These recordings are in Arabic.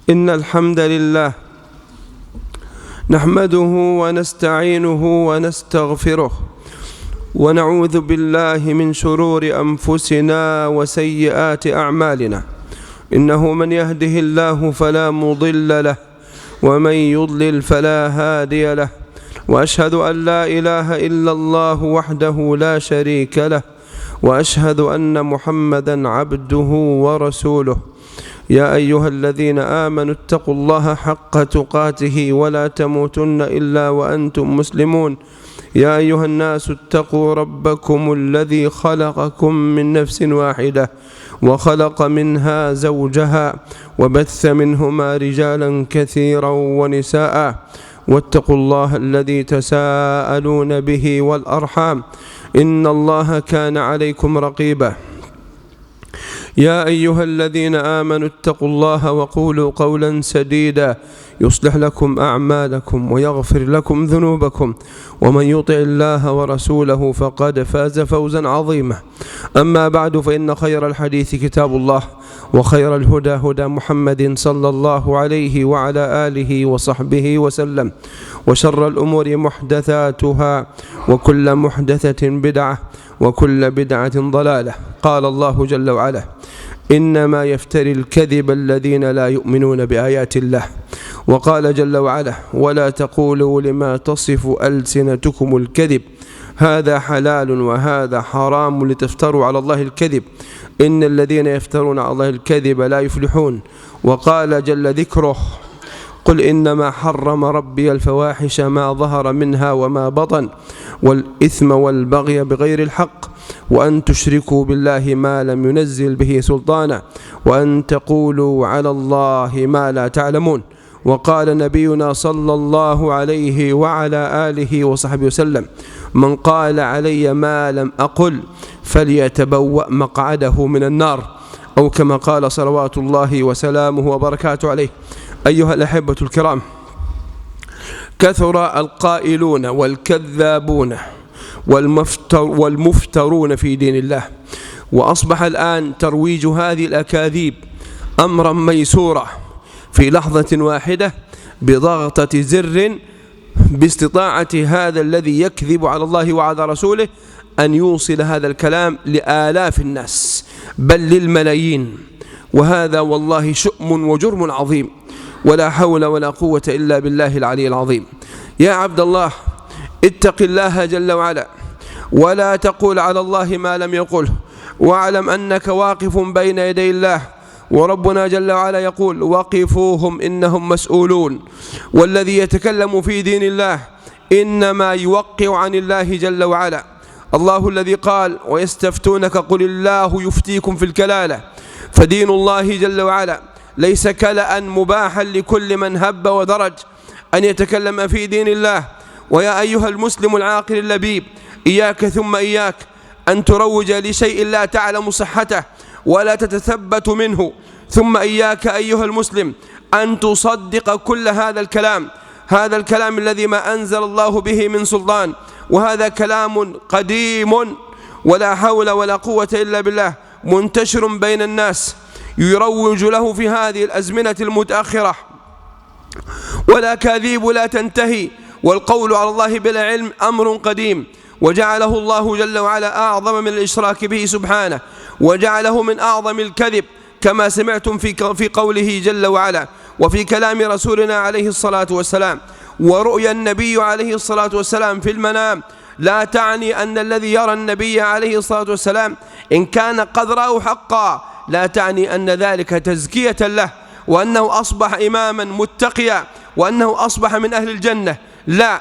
إن الحمد لله نحمده ونستعينه ونستغفره ونعوذ بالله من شرور أنفسنا وسيئات أعمالنا. إنه من يهده الله فلا مضل له ومن يضلل فلا هادي له، وأشهد أن لا إله إلا الله وحده لا شريك له، وأشهد أن محمدا عبده ورسوله. يا أيها الذين آمنوا اتقوا الله حق تقاته ولا تموتن إلا وأنتم مسلمون. يا أيها الناس اتقوا ربكم الذي خلقكم من نفس واحدة وخلق منها زوجها وبث منهما رجالا كثيرا ونساء، واتقوا الله الذي تساءلون به والأرحام إن الله كان عليكم رقيبا. يا أيها الذين آمنوا اتقوا الله وقولوا قولا سديدا يصلح لكم أعمالكم ويغفر لكم ذنوبكم، ومن يطع الله ورسوله فقد فاز فوزا عظيما. أما بعد، فإن خير الحديث كتاب الله، وخير الهدى هدى محمد صلى الله عليه وعلى آله وصحبه وسلم، وشر الأمور محدثاتها، وكل محدثة بدعة، وكل بدعة ضلالة. قال الله جل وعلا: إنما يفتري الكذب الذين لا يؤمنون بآيات الله. وقال جل وعلا: ولا تقولوا لما تصف ألسنتكم الكذب هذا حلال وهذا حرام لتفتروا على الله الكذب إن الذين يفترون على الله الكذب لا يفلحون. وقال جل ذكره: قل إنما حرم ربي الفواحش ما ظهر منها وما بطن والإثم والبغي بغير الحق وأن تشركوا بالله ما لم ينزل به سلطانا وأن تقولوا على الله ما لا تعلمون. وقال نبينا صلى الله عليه وعلى آله وصحبه وسلم: من قال علي ما لم أقل فليتبوأ مقعده من النار، أو كما قال صلوات الله وسلامه وبركاته عليه. أيها الأحبة الكرام، كثر القائلون والكذابون والمفترون في دين الله، وأصبح الآن ترويج هذه الأكاذيب أمرا ميسورا في لحظة واحدة بضغطة زر، باستطاعة هذا الذي يكذب على الله وعلى رسوله أن يوصل هذا الكلام لآلاف الناس بل للملايين. وهذا والله شؤم وجرم عظيم، ولا حول ولا قوة إلا بالله العلي العظيم. يا عبد الله، اتق الله جل وعلا، ولا تقول على الله ما لم يقله، واعلم أنك واقف بين يدي الله، وربنا جل وعلا يقول: وقفوهم إنهم مسؤولون. والذي يتكلم في دين الله إنما يوقع عن الله جل وعلا. الله الذي قال: ويستفتونك قل الله يفتيكم في الكلالة. فدين الله جل وعلا ليس كلأ مباحا لكل من هب ودرج أن يتكلم في دين الله. ويا أيها المسلم العاقل اللبيب، إياك ثم إياك أن تروج لشيء لا تعلم صحته ولا تتثبت منه. ثم إياك أيها المسلم أن تصدق كل هذا الكلام الذي ما أنزل الله به من سلطان، وهذا كلام قديم ولا حول ولا قوة إلا بالله، منتشر بين الناس يروج له في هذه الأزمنة المتأخرة، والأكاذيب لا تنتهي، والقول على الله بلا علم أمر قديم، وجعله الله جل وعلا أعظم من الإشراك به سبحانه، وجعله من أعظم الكذب، كما سمعتم في قوله جل وعلا وفي كلام رسولنا عليه الصلاة والسلام: ورؤيا النبي عليه الصلاة والسلام في المنام لا تعني أن الذي يرى النبي عليه الصلاة والسلام إن كان قد رأوا حقا، لا تعني أن ذلك تزكية له وأنه أصبح إماما متقيا وأنه أصبح من أهل الجنة. لا،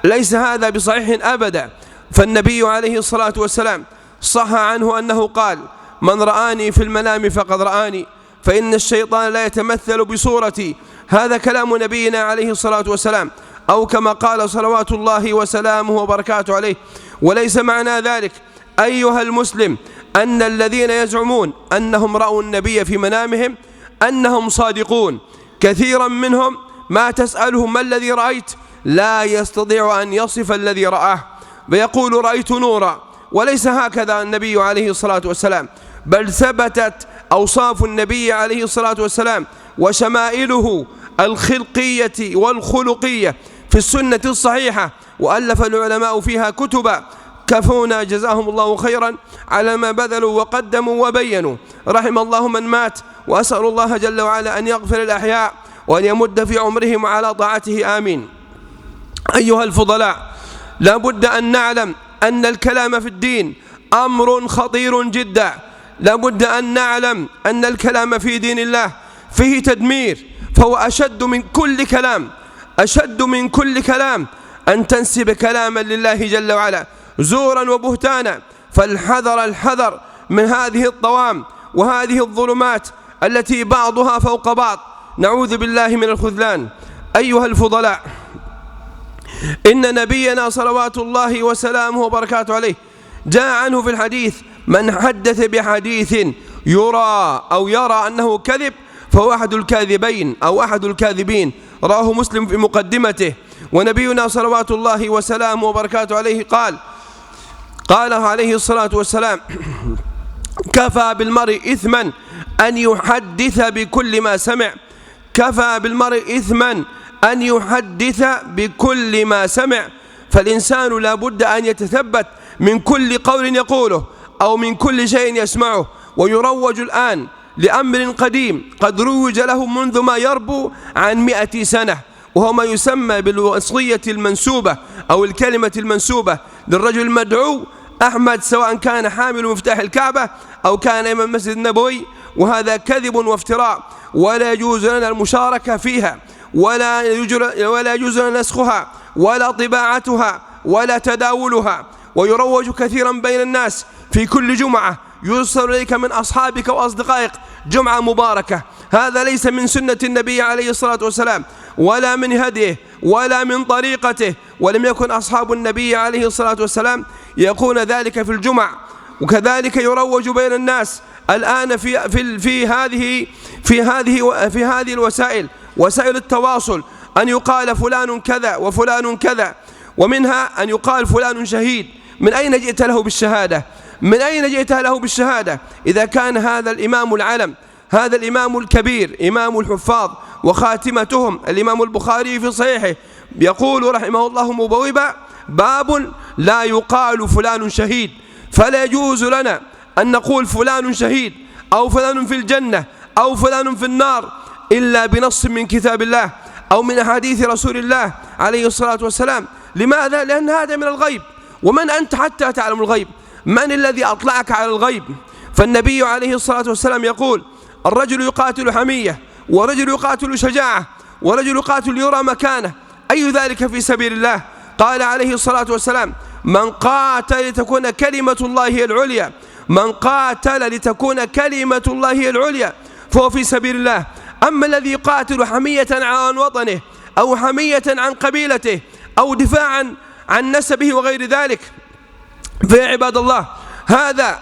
ليس هذا بصحيح أبدا. فالنبي عليه الصلاة والسلام صح عنه أنه قال: من رآني في المنام فقد رآني، فإن الشيطان لا يتمثل بصورتي. هذا كلام نبينا عليه الصلاة والسلام، أو كما قال صلوات الله وسلامه وبركاته عليه. وليس معنى ذلك أيها المسلم أن الذين يزعمون أنهم رأوا النبي في منامهم أنهم صادقون. كثيرا منهم ما تسألهم ما الذي رأيت لا يستطيع أن يصف الذي رآه، فيقول: رأيت نورا. وليس هكذا النبي عليه الصلاة والسلام، بل ثبتت أوصاف النبي عليه الصلاة والسلام وشمائله الخلقية والخلقية في السنة الصحيحة، وألف العلماء فيها كتبا كفونا جزاهم الله خيرا على ما بذلوا وقدموا وبينوا. رحم الله من مات، وأسأل الله جل وعلا أن يغفر الأحياء وأن يمد في عمرهم على طاعته، آمين. أيها الفضلاء، لا بد أن نعلم أن الكلام في الدين أمر خطير جدا. لا بد أن نعلم أن الكلام في دين الله فيه تدمير، فهو أشد من كل كلام، أشد من كل كلام أن تنسب كلاما لله جل وعلا زورا وبهتانا. فالحذر الحذر من هذه الطوام وهذه الظلمات التي بعضها فوق بعض، نعوذ بالله من الخذلان. أيها الفضلاء، إن نبينا صلوات الله وسلامه وبركاته عليه جاء عنه في الحديث: من حدث بحديث يرى أنه كذب فهو أحد الكاذبين أو أحد الكاذبين، رواه مسلم في مقدمته. ونبينا صلوات الله وسلامه وبركاته عليه قال عليه الصلاة والسلام: كفى بالمرء إثما أن يحدث بكل ما سمع. كفى بالمرء إثما أن يحدث بكل ما سمع. فالإنسان لا بد أن يتثبت من كل قول يقوله أو من كل شيء يسمعه. ويروج الآن لأمر قديم قد روج له منذ ما يربو عن 100 سنة، وهو ما يسمى بالوصية المنسوبة أو الكلمة المنسوبة للرجل المدعو أحمد، سواء كان حامل مفتاح الكعبة أو كان إمام المسجد النبوي. وهذا كذب وافتراء، ولا يجوز لنا المشاركة فيها، ولا يجوز لنا نسخها ولا طباعتها ولا تداولها. ويروج كثيرا بين الناس في كل جمعة يرسل إليك من أصحابك وأصدقائك جمعة مباركة. هذا ليس من سنة النبي عليه الصلاة والسلام ولا من هديه ولا من طريقته، ولم يكن أصحاب النبي عليه الصلاة والسلام يقول ذلك في الجمع. وكذلك يروج بين الناس الآن في هذه الوسائل، وسائل التواصل، أن يقال فلان كذا وفلان كذا، ومنها أن يقال فلان شهيد. من أين جئت له بالشهادة؟ من أين جئت له بالشهادة إذا كان هذا الإمام العلم، هذا الإمام الكبير، إمام الحفاظ وخاتمتهم، الإمام البخاري في صحيحه يقول رحمه الله مبوبا: باب لا يقال فلان شهيد. فلا يجوز لنا أن نقول فلان شهيد أو فلان في الجنة أو فلان في النار إلا بنص من كتاب الله أو من أحاديث رسول الله عليه الصلاة والسلام. لماذا؟ لأن هذا من الغيب، ومن أنت حتى تعلم الغيب؟ من الذي أطلعك على الغيب؟ فالنبي عليه الصلاة والسلام يقول: الرجل يقاتل حمية، ورجل يقاتل شجاعة، ورجل يقاتل يرى مكانه، أي ذلك في سبيل الله؟ قال عليه الصلاة والسلام: من قاتل لتكون كلمة الله هي العليا، من قاتل لتكون كلمة الله هي العليا فهو في سبيل الله. أما الذي يقاتل حمية عن وطنه أو حمية عن قبيلته أو دفاعا عن نسبه وغير ذلك، فيا عباد الله، هذا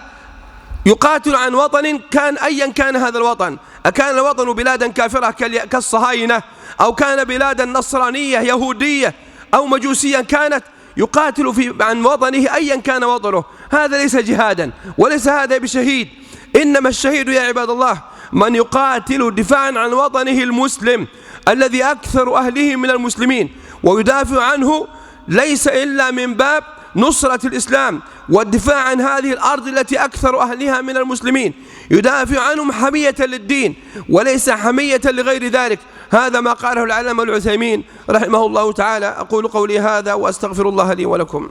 يقاتل عن وطن كان أيا كان هذا الوطن، أكان الوطن بلادا كافرة كالصهاينة، أو كان بلادا نصرانية يهودية أو مجوسيا، كانت يقاتل عن وطنه أيا كان وطنه. هذا ليس جهادا وليس هذا بشهيد. إنما الشهيد يا عباد الله من يقاتل دفاعا عن وطنه المسلم الذي أكثر أهله من المسلمين، ويدافع عنه ليس إلا من باب نصرة الإسلام والدفاع عن هذه الأرض التي أكثر أهلها من المسلمين، يدافع عنهم حمية للدين وليس حمية لغير ذلك. هذا ما قاله العلامة العثيمين رحمه الله تعالى. أقول قولي هذا وأستغفر الله لي ولكم.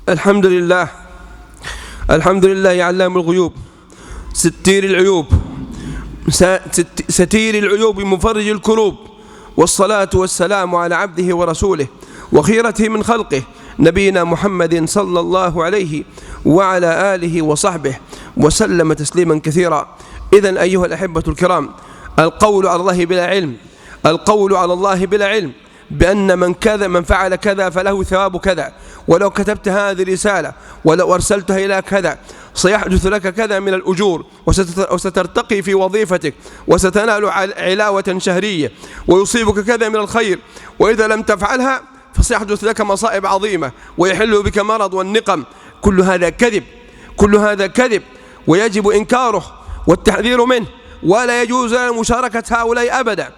الحمد لله، الحمد لله علام الغيوب، ستير العيوب، ستير العيوب، مفرج الكروب، والصلاة والسلام على عبده ورسوله وخيرته من خلقه نبينا محمد صلى الله عليه وعلى آله وصحبه وسلم تسليما كثيرا. إذن أيها الأحبة الكرام، القول على الله بلا علم، القول على الله بلا علم بأن من فعل كذا فله ثواب كذا، ولو كتبت هذه الرسالة ولو أرسلتها إلى كذا سيحدث لك كذا من الأجور، وسترتقي في وظيفتك، وستنال علاوة شهرية، ويصيبك كذا من الخير، وإذا لم تفعلها فسيحدث لك مصائب عظيمة ويحل بك مرض والنقم. كل هذا كذب، كل هذا كذب، ويجب إنكاره والتحذير منه، ولا يجوز لنا مشاركة هؤلاء أبدا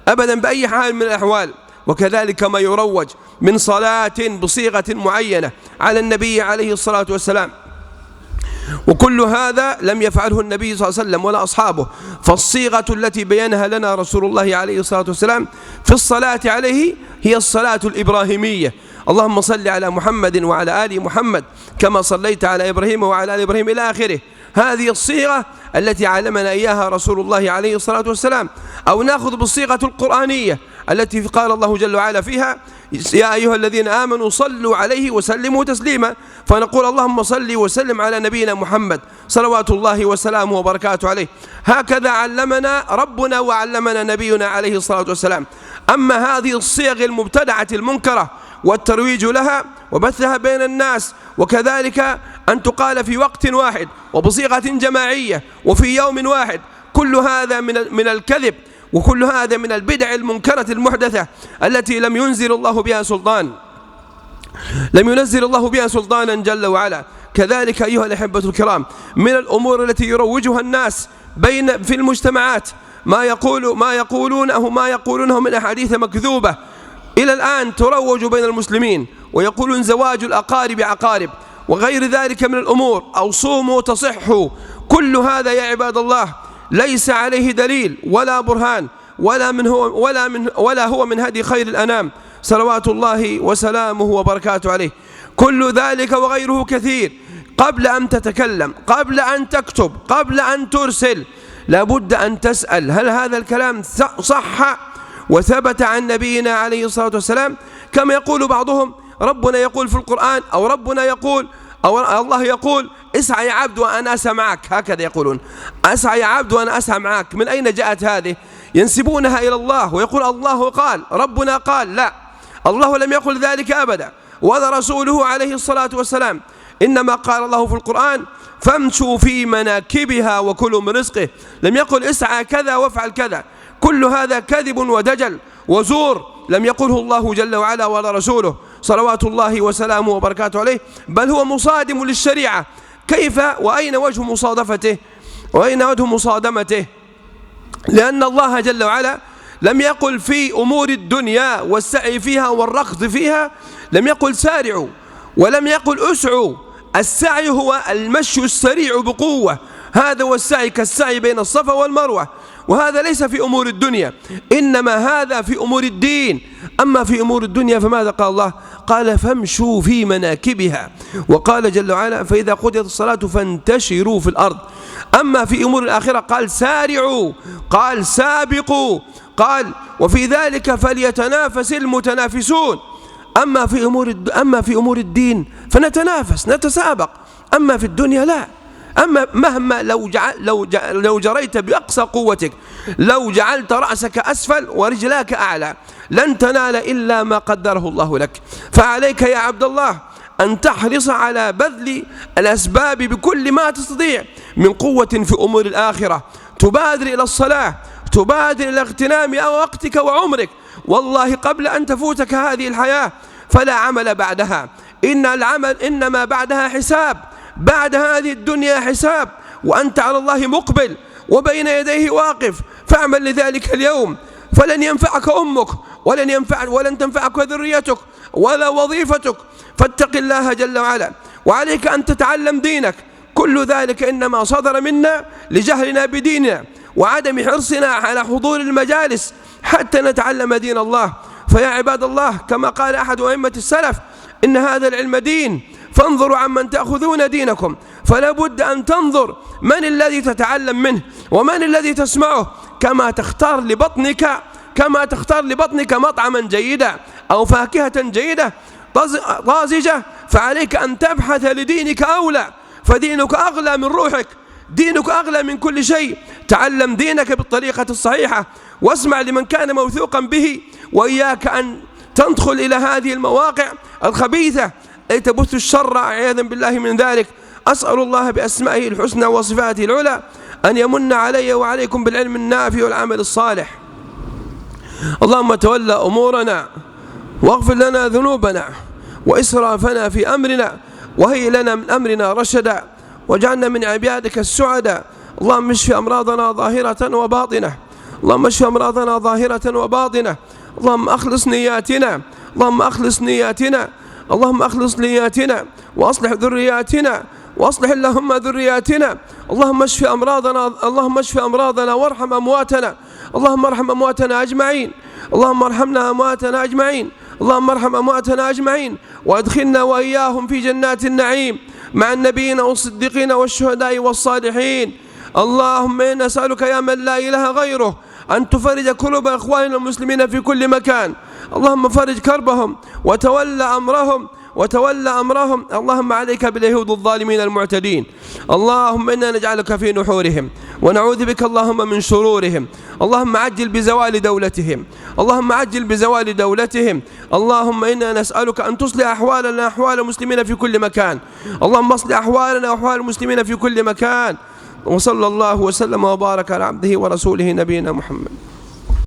أبدا بأي حال من الأحوال. وكذلك ما يروج من صلاة بصيغة معينة على النبي عليه الصلاة والسلام، وكل هذا لم يفعله النبي صلى الله عليه وسلم ولا أصحابه. فالصيغة التي بينها لنا رسول الله عليه الصلاة والسلام في الصلاة عليه هي الصلاة الإبراهيمية: اللهم صل على محمد وعلى آل محمد كما صليت على إبراهيم وعلى آل إبراهيم إلى آخره. هذه الصيغة التي علمنا إياها رسول الله عليه الصلاة والسلام. أو نأخذ بالصيغة القرآنية التي قال الله جل وعلا فيها: يا أيها الذين آمنوا صلوا عليه وسلموا تسليما، فنقول اللهم صل وسلم على نبينا محمد صلوات الله وسلامه وبركاته عليه. هكذا علمنا ربنا وعلمنا نبينا عليه الصلاة والسلام. أما هذه الصيغ المبتدعة المنكرة والترويج لها وبثها بين الناس، وكذلك أن تقال في وقت واحد وبصيغة جماعية وفي يوم واحد، كل هذا من الكذب، وكل هذا من البدع المنكرة المحدثة التي لم ينزل الله بها سلطانا جل وعلا. كذلك أيها الأحبة الكرام، من الأمور التي يروجها الناس في المجتمعات ما يقولونه من أحاديث مكذوبة إلى الآن تروج بين المسلمين، ويقولون زواج الأقارب عقارب وغير ذلك من الأمور، أو صوموا تصحوا. كل هذا يا عباد الله ليس عليه دليل ولا برهان ولا هو من هدي خير الأنام صلوات الله وسلامه وبركاته عليه. كل ذلك وغيره كثير. قبل أن تتكلم، قبل أن تكتب، قبل أن ترسل، لابد أن تسأل: هل هذا الكلام صح وثبت عن نبينا عليه الصلاة والسلام؟ كما يقول بعضهم: ربنا يقول في القرآن، أو ربنا يقول، أو الله يقول: اسعى يا عبد وأنا أسعى معك. هكذا يقولون: اسعى يا عبد وأنا أسعى معك. من أين جاءت هذه؟ ينسبونها إلى الله ويقول الله قال، ربنا قال. لا، الله لم يقل ذلك أبدا، ولا رسوله عليه الصلاة والسلام. إنما قال الله في القرآن: فامشوا في مناكبها وكلوا من رزقه. لم يقل اسعى كذا وافعل كذا. كل هذا كذب ودجل وزور لم يقله الله جل وعلا ولا رسوله صلوات الله وسلامه وبركاته عليه، بل هو مصادم للشريعة. كيف وأين وجه مصادفته وأين وجه مصادمته؟ لأن الله جل وعلا لم يقل في أمور الدنيا والسعي فيها والركض فيها، لم يقل سارعوا ولم يقل أسعوا. السعي هو المشي السريع بقوة، هذا هو السعي، كالسعي بين الصفا والمروة، وهذا ليس في أمور الدنيا، إنما هذا في أمور الدين. أما في أمور الدنيا فماذا قال الله؟ قال: فامشوا في مناكبها. وقال جل وعلا: فإذا قضيت الصلاة فانتشروا في الأرض. أما في أمور الآخرة قال: سارعوا، قال: سابقوا، قال: وفي ذلك فليتنافس المتنافسون. أما في أمور الدين فنتنافس نتسابق، أما في الدنيا لا. أما مهما لو جريت بأقصى قوتك، لو جعلت رأسك أسفل ورجلاك أعلى، لن تنال إلا ما قدره الله لك. فعليك يا عبد الله أن تحرص على بذل الأسباب بكل ما تستطيع من قوة في أمور الآخرة. تبادر إلى الصلاة، تبادر إلى اغتنام وقتك وعمرك. والله قبل أن تفوتك هذه الحياة فلا عمل بعدها، إن العمل إنما بعدها حساب. بعد هذه الدنيا حساب، وأنت على الله مقبل وبين يديه واقف. فاعمل لذلك اليوم، فلن ينفعك أمك ولن تنفعك ذريتك ولا وظيفتك. فاتق الله جل وعلا، وعليك أن تتعلم دينك. كل ذلك إنما صدر منا لجهلنا بديننا وعدم حرصنا على حضور المجالس حتى نتعلم دين الله. فيا عباد الله، كما قال أحد أئمة السلف: إن هذا العلم دين، فانظروا عمن تأخذون دينكم. فلا بد أن تنظر من الذي تتعلم منه ومن الذي تسمعه، كما تختار لبطنك مطعما جيدا أو فاكهة جيدة طازجة، فعليك أن تبحث لدينك أولى، فدينك أغلى من روحك، دينك أغلى من كل شيء. تعلم دينك بالطريقة الصحيحة، واسمع لمن كان موثوقا به، وإياك أن تدخل إلى هذه المواقع الخبيثة التي تبث الشر عياذا بالله من ذلك. أسأل الله بأسمائه الحسنى وصفاته العلى أن يمن علي وعليكم بالعلم النافع والعمل الصالح. اللهم تولى أمورنا واغفر لنا ذنوبنا وإسرافنا في أمرنا وهيئ لنا من أمرنا رشدا واجعلنا من عبادك السعداء. اللهم اشف أمراضنا ظاهرة وباطنة، اللهم اشف أمراضنا ظاهرة وباطنة. اللهم أخلص نياتنا، اللهم أخلص نياتنا، اللهم أخلص نياتنا وأصلح ذرياتنا، وأصلح اللهم ذرياتنا. اللهم اشف أمراضنا، اللهم اشف أمراضنا وارحم أمواتنا، اللهم ارحم أمواتنا أجمعين، اللهم ارحمنا أمواتنا أجمعين، اللهم ارحم أمواتنا أجمعين، وأدخلنا وإياهم في جنات النعيم مع النبيين والصديقين والشهداء والصالحين. اللهم إنا نسألك يا من لا إله غيره أن تفرج كرب إخواننا المسلمين في كل مكان. اللهم فرج كربهم وتولى أمرهم. اللهم عليك باليهود الظالمين المعتدين. اللهم إنا نجعلك في نحورهم ونعوذ بك اللهم من شرورهم. اللهم عجل بزوال دولتهم، اللهم عجل بزوال دولتهم. اللهم إنا نسألك أن تصلح أحوالنا أحوال المسلمين في كل مكان. اللهم اصلح أحوالنا وأحوال المسلمين في كل مكان. وصلى الله وسلم وبارك على عبده ورسوله نبينا محمد.